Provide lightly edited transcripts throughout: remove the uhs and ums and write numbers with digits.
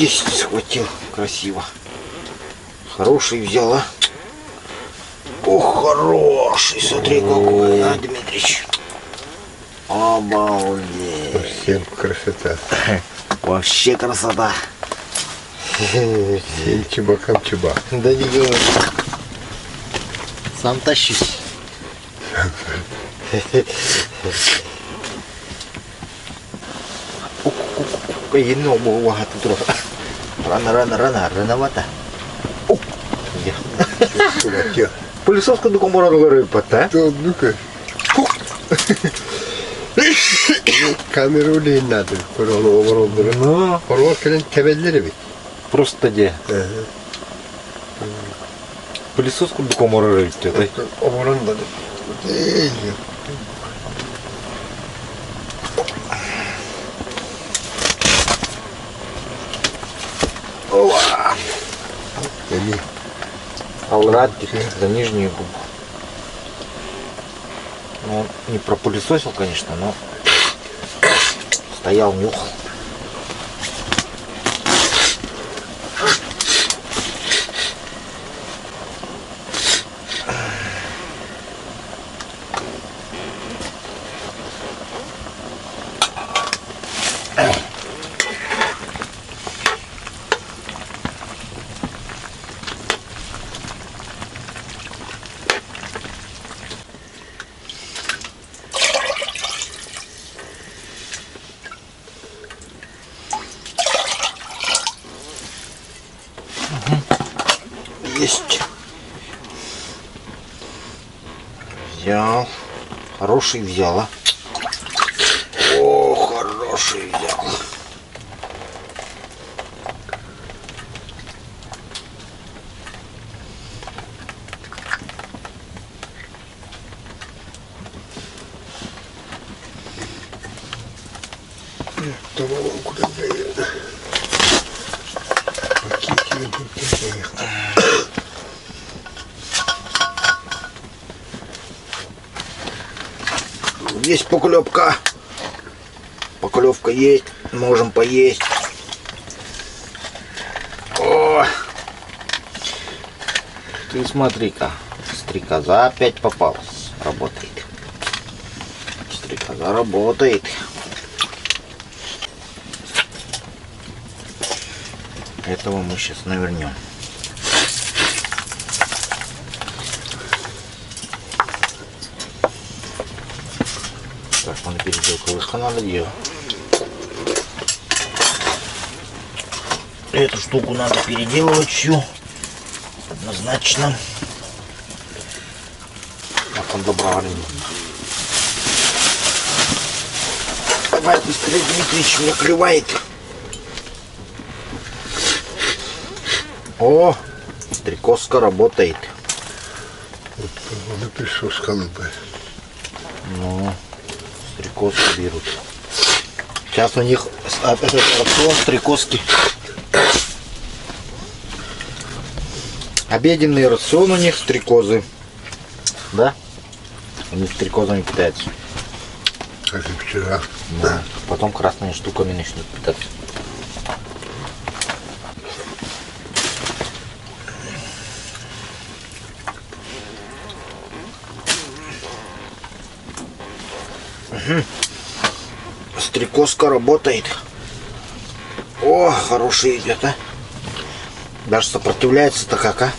Есть, схватил. Красиво. Хороший взяла. Ох, хороший. Смотри, какой, а, Дмитрич. Обалдеть. Совсем красота. Вообще красота. Всем чебакам чебак. Да не говори. Сам тащусь. Кайно было трохи. Рановато. Пылесоска до комора рыпата. Ну-ка. Камеру не надо. Хорваткален тебелleri bir. Просто где? Пылесоску до комора рыпата. Оборон да. Алратик за нижнюю губу. Ну, он не пропылесосил, конечно, но стоял, нюхал. Есть. Взял. Хороший взял, а? О, хороший взял. Куда заехал? Есть поклевка. Поклевка есть. Можем поесть. О! Ты смотри-ка. Стрекоза опять попалась. Работает. Стрекоза работает. Этого мы сейчас навернем. Так, он переделку лыжка надо делать. Эту штуку надо переделывать всю. Однозначно. Так, он добрали. Давай быстрее, Дмитрич, меня клювает. О, стрекозка работает. Onu bir soskalım be. Ну, стрекозки берут. Сейчас у них этот рацион стрекозки. Обеденный рацион у них стрекозы. Да? У них стрекозами питаются. Как и вчера. Да. Потом красными штуками начнут питаться. Стрекозка работает. О, хороший идет, а. Даже сопротивляется-то как, а.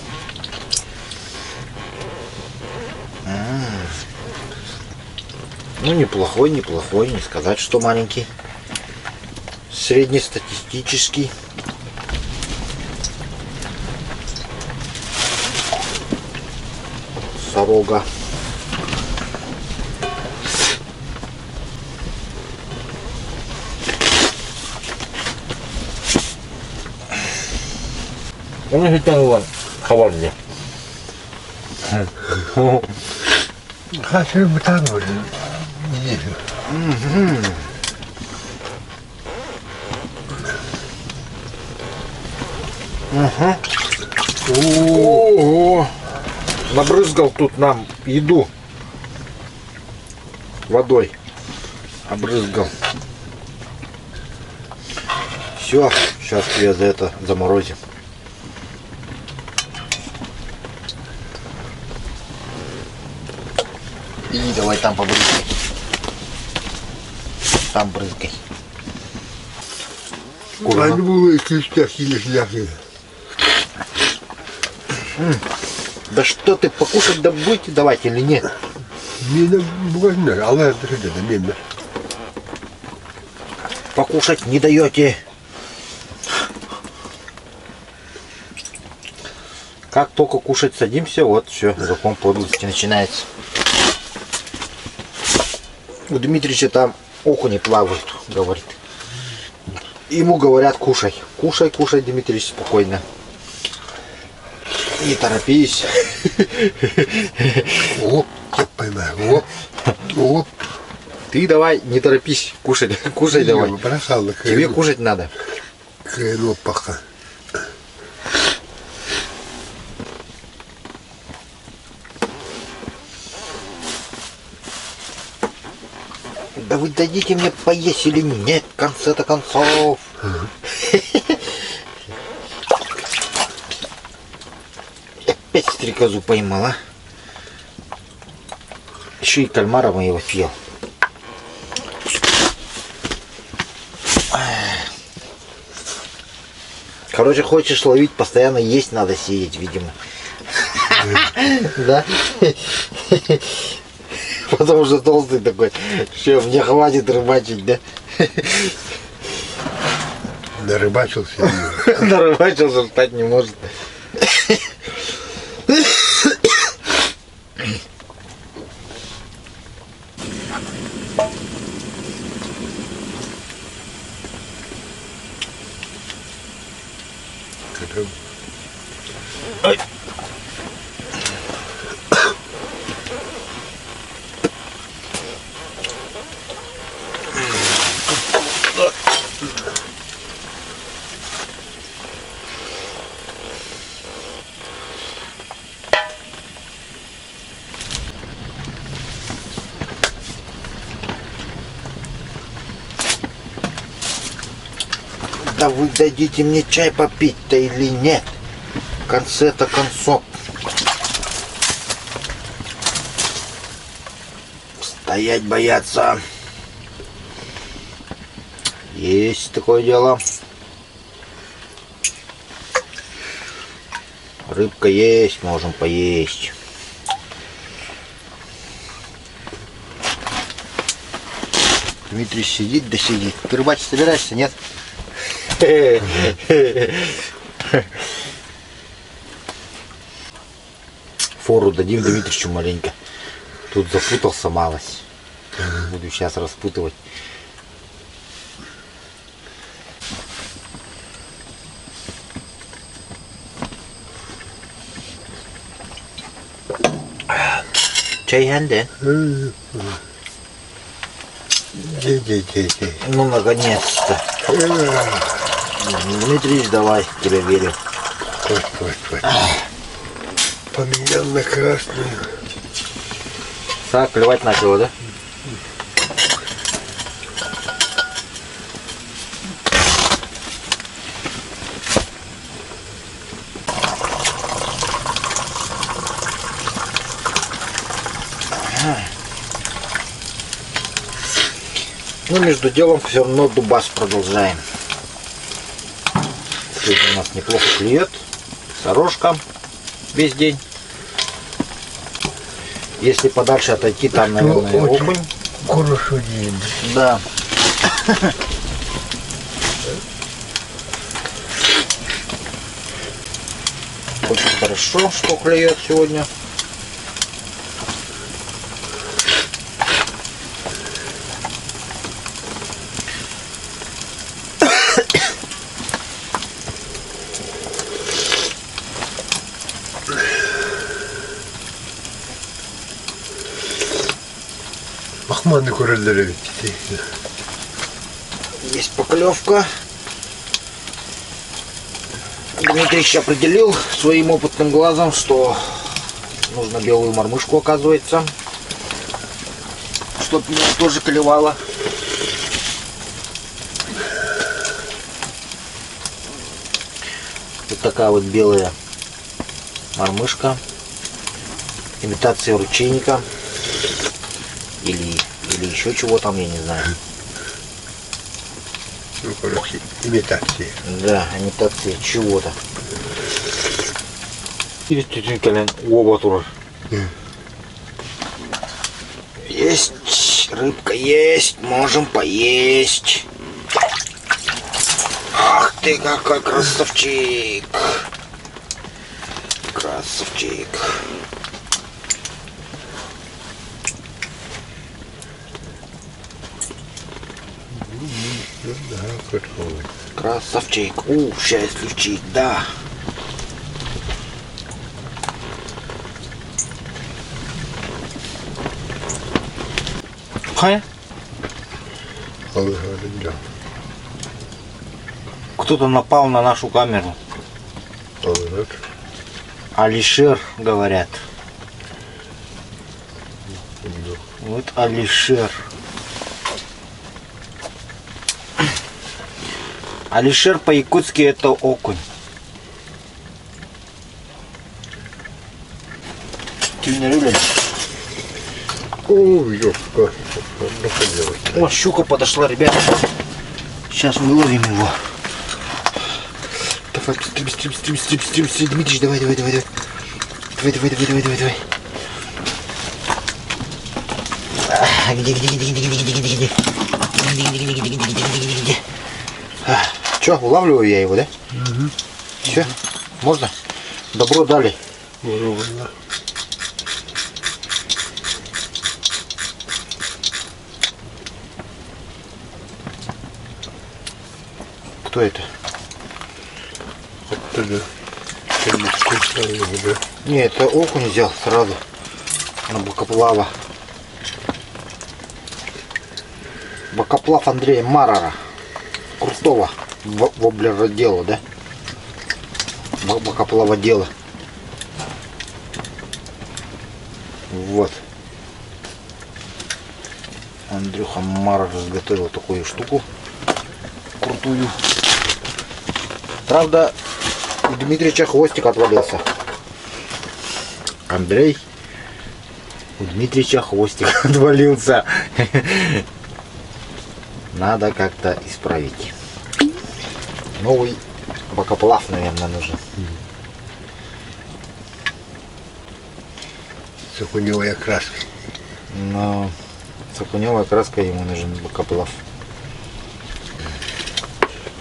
Ну, неплохой, неплохой. Не сказать, что маленький. Среднестатистический. Сорога. Onu hükmen olan havalli. Kaç bir tane var. О, набрызгал тут нам еду водой. Обрызгал. Все, сейчас я за это заморозим. И давай там побрызгай. Там брызгай. Они были кистяхи. Да что ты, покушать да будете давать или нет? Мне больно, але это не. Покушать не даете. Как только кушать садимся, вот все, закон подлости начинается. У Дмитрича там окуни плавают, говорит. Ему говорят, кушай. Кушай, кушай, Дмитрич, спокойно. Не торопись. Оп, я поймаю. Оп, оп. Ты давай, не торопись, кушай, кушай давай. Тебе кушать надо. Крыло пока. Да вы дадите мне поесть или нет, в конце-то концов. Опять стрекозу поймала. Еще и кальмара моего съел. Короче, хочешь ловить, постоянно есть надо сидеть, видимо. Да? Потому что толстый такой, все, мне хватит рыбачить, да? Нарыбачился. Нарыбачился, встать не может. Ой. Да вы дадите мне чай попить-то или нет? В конце-то концов. Стоять бояться. Есть такое дело. Рыбка есть, можем поесть. Дмитрий сидит, да сидит. Ты рыбачить собираешься, нет? Фору дадим Дмитричу маленько. Тут запутался малость. Буду сейчас распутывать. Чай ханде? Ну, наконец-то. Дмитрий, давай, тебя верю. Стой. Поменял на красную. Так, клевать начало, да? Ну, между делом все равно дубас продолжаем. Сегодня у нас неплохо клюет. Сорожка весь день. Если подальше отойти, там, наверное, окунь. Хорошо день. Да. Очень хорошо, что клюет сегодня. Махманы курелleri bitti. Есть поклевка. Дмитрий определил своим опытным глазом, что нужно белую мормышку, оказывается, чтобы меня тоже клевала. такая вот белая мормышка. Имитация ручейника. Или еще чего там, я не знаю. Ну, короче, имитация. Да, имитация чего-то. Есть, рыбка есть, можем поесть. Ах ты какой красавчик. Красавчик. Да, какой. Красавчик. Счастливчик, да. Хай? Кто-то напал на нашу камеру. Алишер, говорят. Вот Алишер. Алишер по-якутски это окунь. Ты не любишь? Ой, ёпка. О, щука подошла, ребята. Сейчас выловим его. Давай, стрим, Дмитрич, давай. Давай. Где? Че, улавливаю я его, да? Угу. Все, можно? Добро дали. Можно. Кто это? Оттуда. Не, это окунь взял сразу. На бокоплава. Бокоплав Андрея Марара. Крутого воблеродела, да? Бокоплаводела. Вот. Андрюха Марар разготовил такую штуку. Крутую. Правда, у Дмитрича хвостик отвалился. Андрей, у Дмитрича хвостик отвалился. Надо как-то исправить. Новый бокоплав, наверное, нужен. С окуневой краской. Но с окуневой краской ему нужен бокоплав.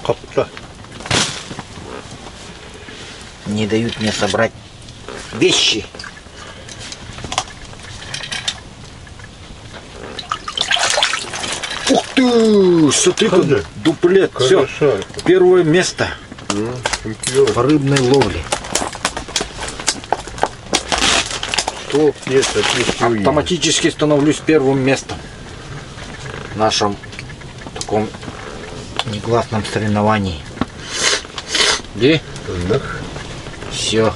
Капта. Не дают мне собрать вещи. Ух ты! Смотри-ка, дуплет. Все. Первое место в рыбной ловле. Топ-место. Автоматически становлюсь первым местом в нашем таком негласном соревновании. Где? Все.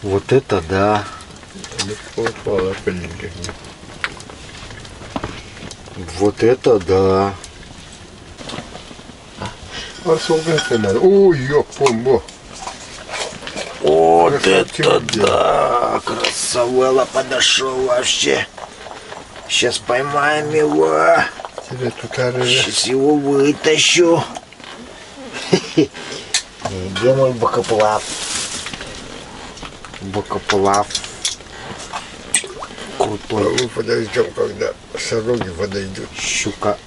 Вот это да. Вот это да. А сколько надо? Ой, ёпомбо. Вот это да. Красавелла подошел вообще. Сейчас поймаем его. Сейчас его вытащу. Где мой бокоплав? Бокоплав. Крутой. Мы подождем, когда сороги подойдут. Щука.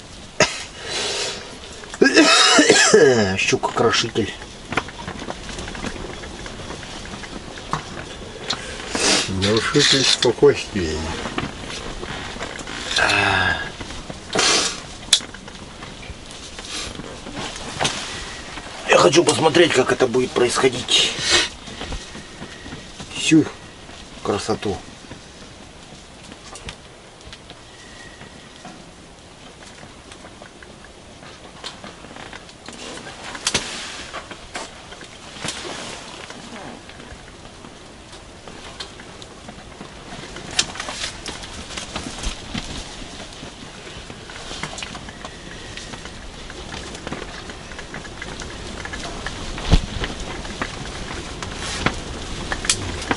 Щука-крошитель. Нарушитель спокойствия. Я хочу посмотреть, как это будет происходить. Всю красоту.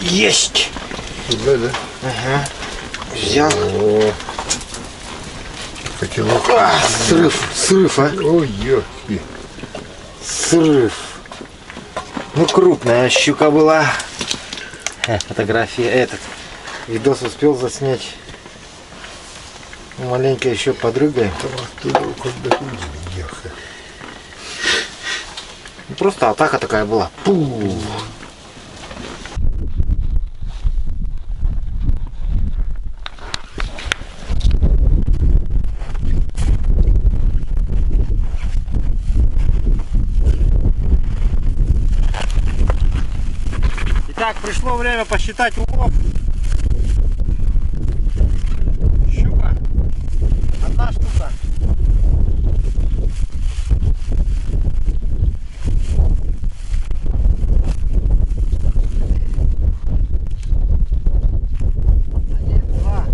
Есть! Да, да. Ага. Взял. О, котелок. Срыв, а? Ой, ёпки. Срыв. Ну, крупная щука была. Фотография этот. Видос успел заснять. Маленько еще подрыгаем. Просто атака такая была. Пух. Итак, пришло время посчитать улов. Щука. Одна штука. Два.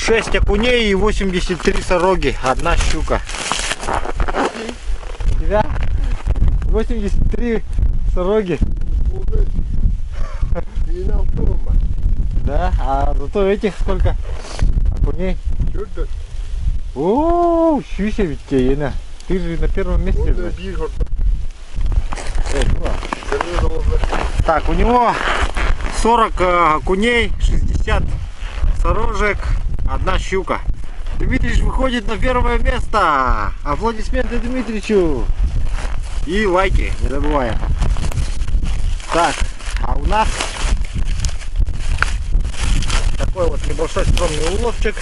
Шесть окуней и 83 сороги. Одна щука. У тебя 83 сороги. Да, а зато этих сколько окуней? О, щуся ведь тебе, ты же на первом месте. Так, у него 40 окуней, 60 сорожек, одна щука. Дмитрич выходит на первое место. Аплодисменты Дмитричу. И лайки, не забываем. Так, а у нас такой вот небольшой скромный уловчик.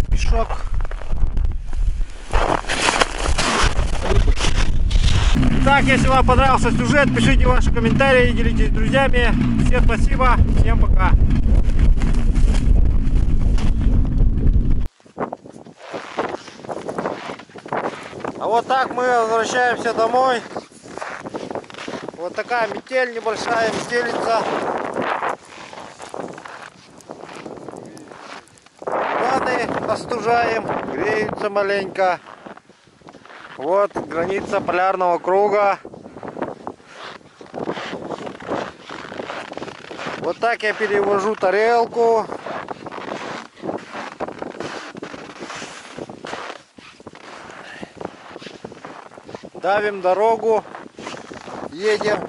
Мешок. Итак, если вам понравился сюжет, пишите ваши комментарии, делитесь с друзьями. Всем спасибо, всем пока. А вот так мы возвращаемся домой. Вот такая метель небольшая метелица. Ванны остужаем, греются маленько. Вот граница полярного круга. Вот так я перевожу тарелку. Давим дорогу. Едем.